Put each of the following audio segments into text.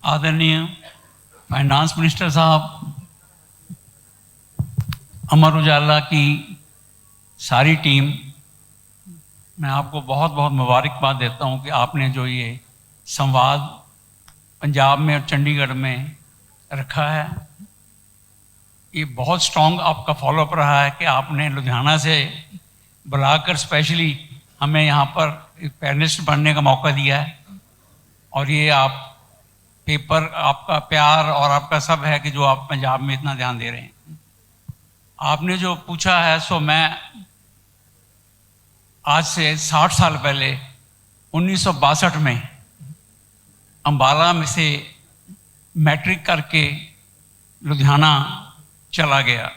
आदरणीय finance minister साहब, अमर उजाला की सारी टीम, मैं आपको बहुत बहुत मुबारकबाद देता हूं कि आपने जो ये संवाद पंजाब में और चंडीगढ़ में रखा है, ये बहुत स्ट्रॉन्ग आपका फॉलोअप रहा है कि आपने लुधियाना से बुलाकर स्पेशली हमें यहाँ पर एक पैनलिस्ट बनने का मौका दिया है। और ये आप पेपर, आपका प्यार और आपका सब है कि जो आप पंजाब में इतना ध्यान दे रहे हैं। आपने जो पूछा है सो मैं आज से 60 साल पहले 1962 में अम्बाला में से मैट्रिक करके लुधियाना चला गया।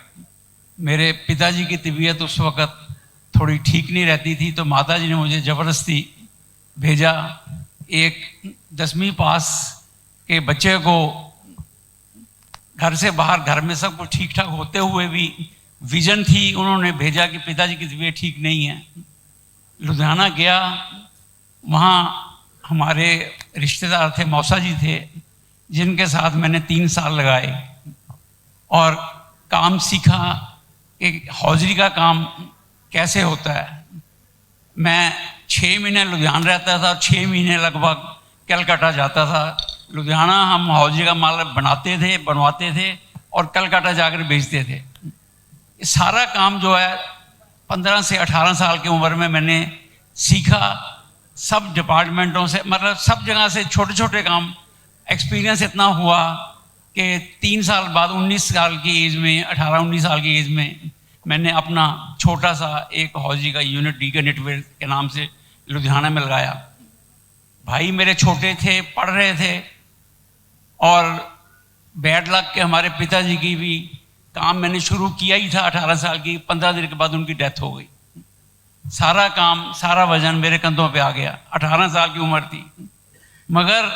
मेरे पिताजी की तबीयत उस वक़्त थोड़ी ठीक नहीं रहती थी, तो माताजी ने मुझे ज़बरदस्ती भेजा। एक 10वीं पास के बच्चे को घर से बाहर, घर में सब कुछ ठीक ठाक होते हुए भी विजन थी, उन्होंने भेजा कि पिताजी की तबीयत ठीक नहीं है। लुधियाना गया, वहाँ हमारे रिश्तेदार थे, मौसा जी थे, जिनके साथ मैंने 3 साल लगाए और काम सीखा कि हौजरी का काम कैसे होता है। मैं 6 महीने लुधियाना रहता था, 6 महीने लगभग कलकत्ता जाता था। लुधियाना हम हौजरी का माल बनाते थे, बनवाते थे और कलकत्ता जाकर बेचते थे। सारा काम जो है 15 से 18 साल की उम्र में मैंने सीखा, सब डिपार्टमेंटों से, मतलब सब जगह से छोटे छोटे काम। एक्सपीरियंस इतना हुआ कि 3 साल बाद 19 साल की एज में, 18-19 साल की एज में मैंने अपना छोटा सा एक हौजरी का यूनिट डीके नेटवेयर के नाम से लुधियाना में लगाया। भाई मेरे छोटे थे, पढ़ रहे थे और बैड लक के हमारे पिताजी की भी काम मैंने शुरू किया ही था 18 साल की, 15 दिन के बाद उनकी डेथ हो गई। सारा काम, सारा वजन मेरे कंधों पे आ गया। 18 साल की उम्र थी, मगर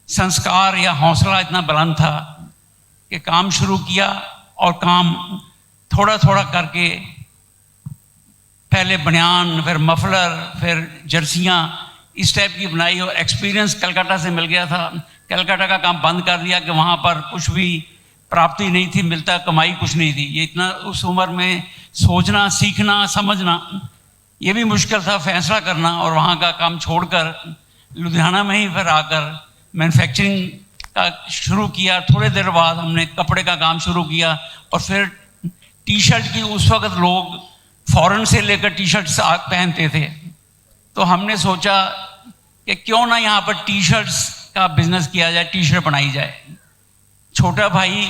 संस्कार या हौसला इतना बुलंद था कि काम शुरू किया और काम थोड़ा थोड़ा करके, पहले बनियान, फिर मफलर, फिर जर्सियाँ, इस टाइप की बनाई। और एक्सपीरियंस कलकत्ता से मिल गया था। कलकत्ता का काम बंद कर दिया कि वहाँ पर कुछ भी प्राप्ति नहीं थी, मिलता, कमाई कुछ नहीं थी। ये इतना उस उम्र में सोचना, सीखना, समझना ये भी मुश्किल था, फैसला करना। और वहाँ का काम छोड़कर लुधियाना में ही फिर आकर मैन्युफैक्चरिंग का शुरू किया। थोड़े देर बाद हमने कपड़े का काम शुरू किया और फिर टी शर्ट की, उस वक्त लोग फॉरेन से लेकर टी शर्ट पहनते थे, तो हमने सोचा कि क्यों ना यहाँ पर टी शर्ट्स का बिजनेस किया जाए, टी शर्ट बनाई जाए। छोटा भाई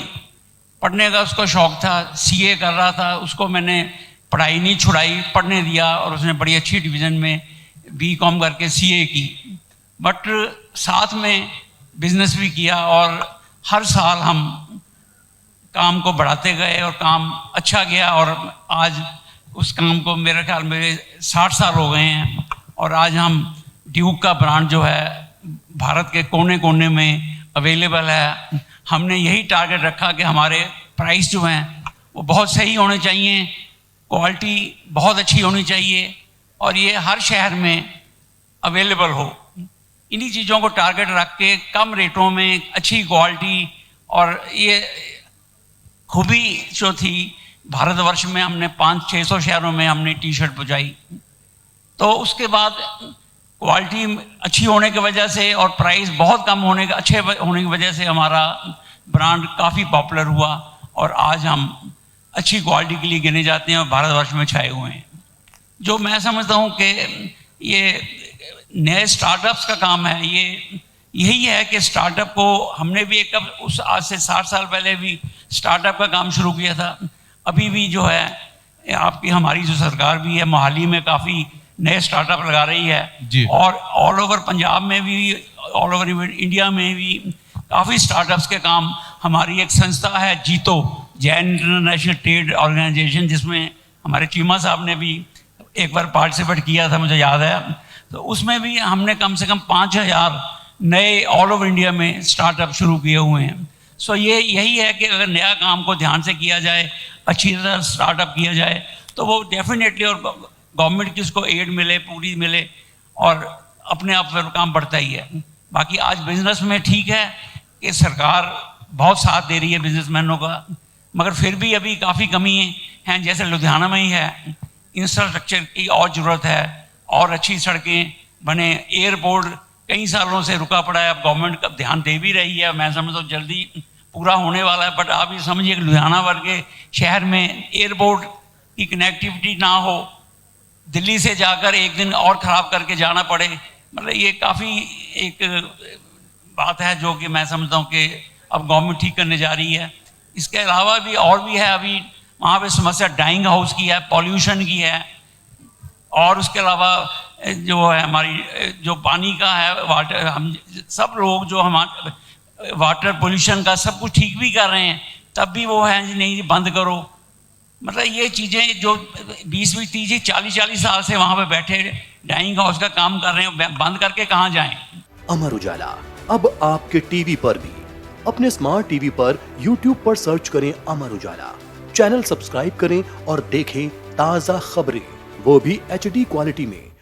पढ़ने का उसको शौक था, सीए कर रहा था, उसको मैंने पढ़ाई नहीं छुड़ाई, पढ़ने दिया और उसने बड़ी अच्छी डिवीज़न में बीकॉम करके सीए की। बट साथ में बिजनेस भी किया और हर साल हम काम को बढ़ाते गए और काम अच्छा गया। और आज उस काम को मेरे ख्याल में 60 साल हो गए हैं और आज हम ड्यूक का ब्रांड जो है भारत के कोने कोने में अवेलेबल है। हमने यही टारगेट रखा कि हमारे प्राइस जो हैं वो बहुत सही होने चाहिए, क्वालिटी बहुत अच्छी होनी चाहिए और ये हर शहर में अवेलेबल हो। इन्हीं चीज़ों को टारगेट रख के कम रेटों में अच्छी क्वालिटी, और ये खूबी जो थी भारतवर्ष में, हमने 500-600 शहरों में हमने टी शर्ट पहुँचाई। तो उसके बाद क्वालिटी अच्छी होने की वजह से और प्राइस बहुत कम होने के, अच्छे होने की वजह से हमारा ब्रांड काफ़ी पॉपुलर हुआ और आज हम अच्छी क्वालिटी के लिए गिने जाते हैं और भारतवर्ष में छाए हुए हैं। जो मैं समझता हूँ कि ये नए स्टार्टअप्स का काम है, ये यही है कि स्टार्टअप को हमने भी एक उस आज से 60 साल पहले भी स्टार्टअप का काम शुरू किया था। अभी भी जो है आपकी हमारी जो सरकार भी है, मोहाली में काफ़ी नए स्टार्टअप लगा रही है और ऑल ओवर पंजाब में भी, ऑल ओवर इंडिया में भी काफ़ी स्टार्टअप्स के काम। हमारी एक संस्था है जीतो, जैन इंटरनेशनल ट्रेड ऑर्गेनाइजेशन, जिसमें हमारे चीमा साहब ने भी एक बार पार्टिसिपेट किया था, मुझे याद है। तो उसमें भी हमने कम से कम 5000 नए ऑल ओवर इंडिया में स्टार्टअप शुरू किए हुए हैं। सो ये यही है कि अगर नया काम को ध्यान से किया जाए, अच्छी तरह स्टार्टअप किया जाए, तो वो डेफिनेटली, और गवर्नमेंट की उसको एड मिले, पूरी मिले, और अपने आप फिर काम बढ़ता ही है। बाकी आज बिजनेस में ठीक है कि सरकार बहुत साथ दे रही है बिजनेसमैनों का, मगर फिर भी अभी काफ़ी कमी हैं। जैसे लुधियाना में ही है, इंफ्रास्ट्रक्चर की और ज़रूरत है, और अच्छी सड़कें बने। एयरपोर्ट कई सालों से रुका पड़ा है, अब गवर्नमेंट का ध्यान दे भी रही है, मैं समझता हूँ जल्दी पूरा होने वाला है। बट आप ये समझिए कि लुधियाना वर्गे शहर में एयरपोर्ट की कनेक्टिविटी ना हो, दिल्ली से जाकर एक दिन और ख़राब करके जाना पड़े, मतलब ये काफ़ी एक बात है जो कि मैं समझता हूँ कि अब गवर्नमेंट ठीक करने जा रही है। इसके अलावा भी और भी है, अभी वहाँ पे समस्या डाइंग हाउस की है, पॉल्यूशन की है, और उसके अलावा जो है हमारी जो पानी का है, वाटर, हम सब लोग जो हमारे वाटर पोल्यूशन का सब कुछ ठीक भी कर रहे हैं, तब भी वो है जी नहीं बंद करो। मतलब ये चीज़ें जो 20-20, 30, 40 साल से वहाँ पे बैठे डाइंग हाउस का काम कर रहे हैं, बंद करके कहाँ जाएं। अमर उजाला अब आपके टीवी पर भी। अपने स्मार्ट टीवी पर YouTube पर सर्च करें अमर उजाला, चैनल सब्सक्राइब करें और देखें ताज़ा खबरें, वो भी HD क्वालिटी में।